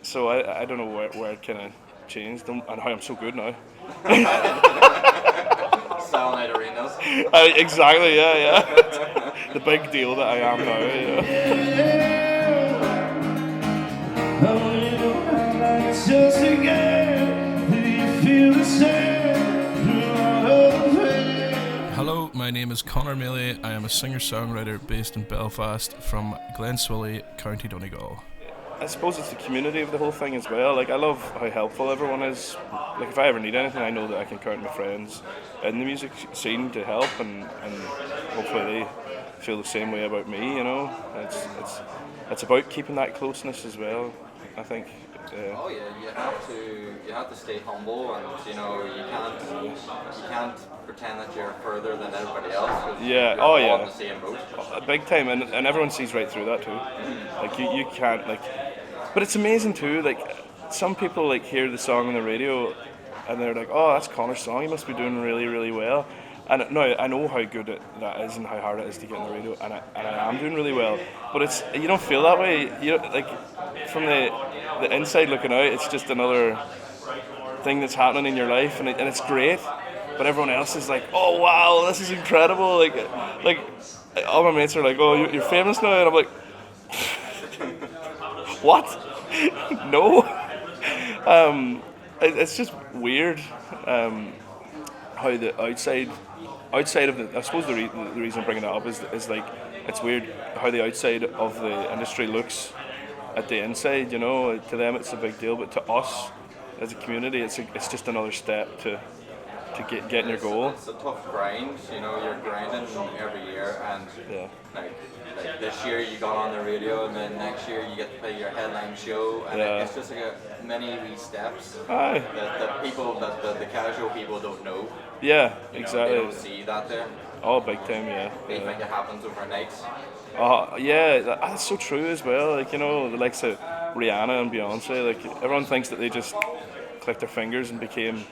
So I don't know where it kind of changed and how I'm so good now. Selling out arenas. Exactly, yeah. The big deal that I am now. Hello, my name is Conor Maley. I am a singer-songwriter based in Belfast from Glenswilly, County Donegal. I suppose it's the community of the whole thing as well. Like, I love how helpful everyone is. Like, if I ever need anything, I know that I can count on my friends in the music scene to help, and hopefully they feel the same way about me. You know, it's about keeping that closeness as well. I think. Oh yeah, you have to stay humble, and you can't pretend that you're further than everybody else. 'Cause Yeah. you're Oh all yeah. in the same boat. Big time, and everyone sees right through that too. Like you can't like, but it's amazing too. Like some people like hear the song on the radio, and they're like, "Oh, that's Conor's song. He must be doing really, really well." And no, I know how good that is and how hard it is to get on the radio, and I am doing really well. But it's you don't feel that way. You like from the inside looking out, it's just another thing that's happening in your life, and it's great. But everyone else is like, "Oh wow, this is incredible!" Like all my mates are like, "Oh, you're famous now," and I'm like, "What? No." It's just weird how the outside of the. I suppose the reason I'm bringing that up is like it's weird how the outside of the industry looks at the inside. You know, to them it's a big deal, but to us as a community, it's just another step to getting your goal. It's a tough grind. You're grinding every year, and Yeah. like this year you got on the radio, and then next year you get to play your headline show, and Yeah. it's just like many wee steps Aye. that the casual people don't know. Yeah, They exactly. don't see that there. Oh, big time, yeah. They think it happens overnight. Yeah, that's so true as well. Like, you know, the likes of Rihanna and Beyonce, like, everyone thinks that they just clicked their fingers and became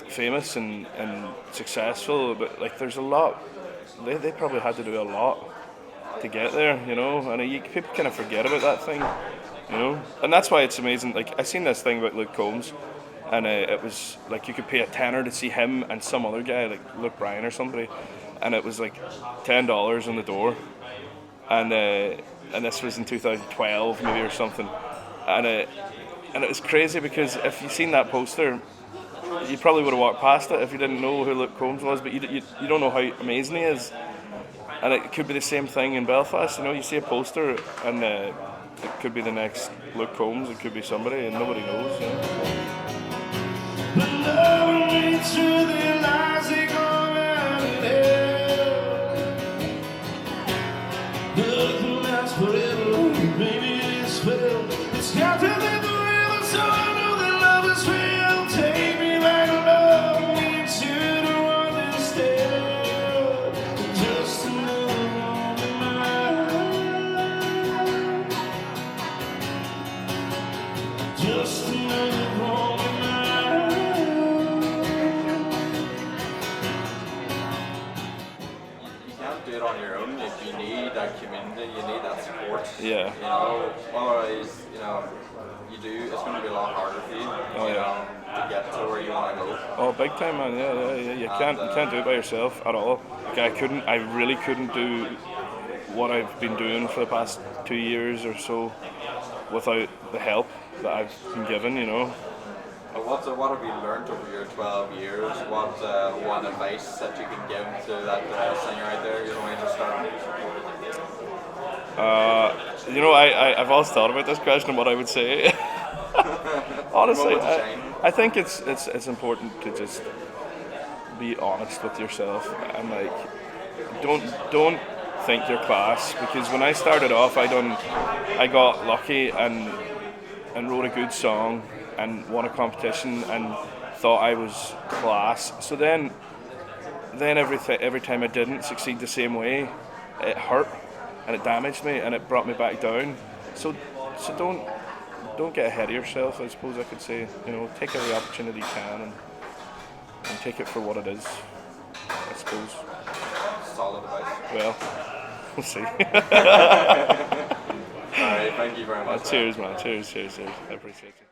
famous and successful, but, like, there's a lot. They probably had to do a lot to get there, you know, and people kind of forget about that thing, you know, and that's why it's amazing. Like, I seen this thing about Luke Combs, and it was like you could pay a tenner to see him and some other guy, like Luke Bryan or somebody, and it was like $10 on the door, and this was in 2012 maybe or something, and it was crazy because if you seen that poster, you probably would have walked past it if you didn't know who Luke Combs was, but you don't know how amazing he is. And it could be the same thing in Belfast. You know, you see a poster and it could be the next Luke Combs, it could be somebody, and nobody knows. You You can't do it on your own. If you need that community, you need that support. Yeah. Otherwise, it's going to be a lot harder for you. To get to where you want to go. Oh, big time, man! Yeah. You can't do it by yourself at all. Like I really couldn't do what I've been doing for the past 2 years or so without the help that I've been given. You know. What have you learned over your 12 years? What one advice that you can give to that singer out there who's only just starting? You know, I've always thought about this question and what I would say. Honestly, I think it's important to just be honest with yourself and like don't think your class, because when I started off, I got lucky and wrote a good song and won a competition and thought I was class. So then every time I didn't succeed the same way, it hurt and it damaged me and it brought me back down. So don't get ahead of yourself, I suppose I could say. You know, take every opportunity you can and take it for what it is, I suppose. Solid advice. Well, we'll see. All right, thank you very much. Cheers, man. Cheers. I appreciate you.